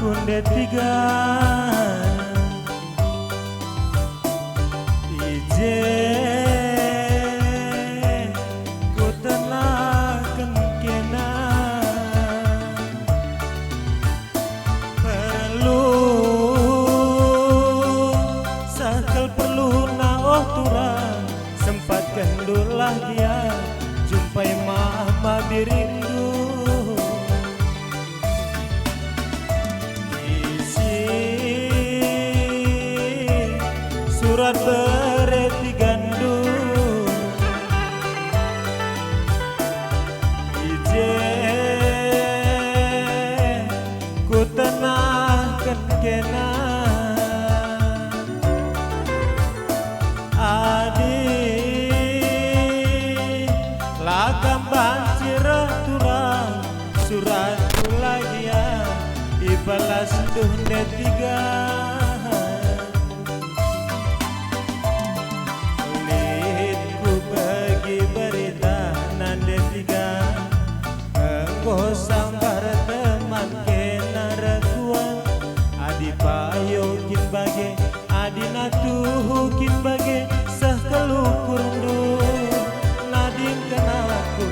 kunde tiga ije ku tenaken kena perlu sakel perlu naoh turang sempatkan dulah dia jumpai mama birindu surat bereti gandum ije ku tenahkan kena adi lakam banjir turang surat lagi ya dibalas dunia tiga sambar teman kena raguan adi payokin bage adi natuhukin bage sah kelukur ndu nadim kena aku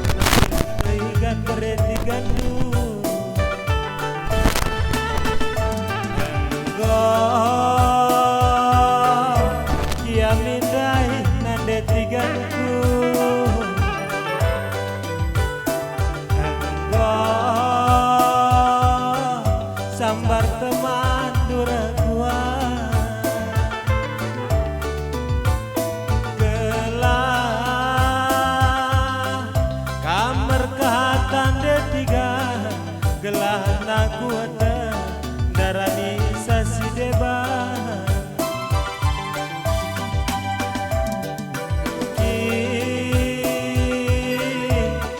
rigan bereti gandu ganggo kiamindai nande tiganku sambar teman duraguan gelah kamar kahatan de tiga gelah naku ada darani sasi deban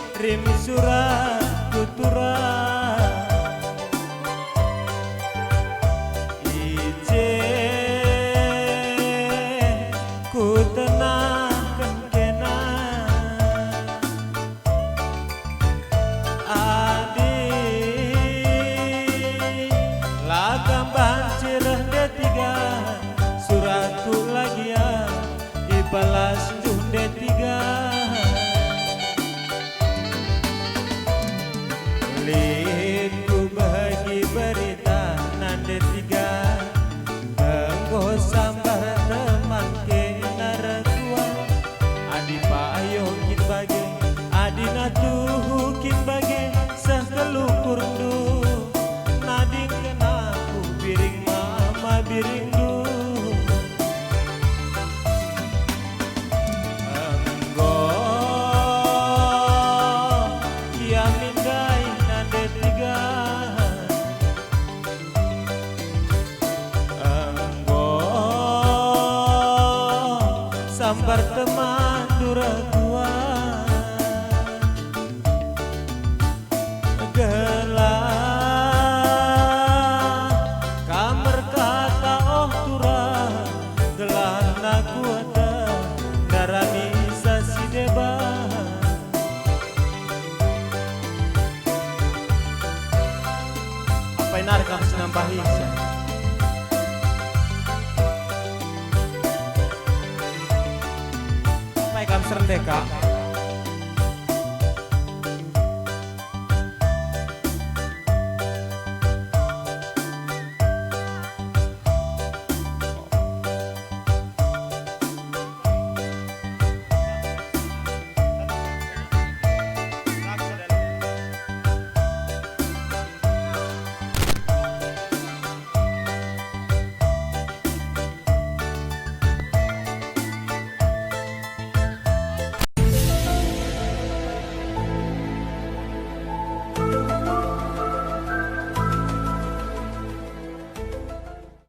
kirim surat tuturan ku tenangkan kena adi lagam banjir de tiga suratku lagi ya dibalas de tiga linku bagi berita nande tiga enggo sambar teman payokin bage adi natuhukin bage sah kelukur ndu nading kenaku biring mama birindu enggo kiamindai nande tiga enggo sambar teman duraguan gelah kamar kata oh turang gelah naku ada darani sasi deban apa yang narik kamu senambahi Kamserdeka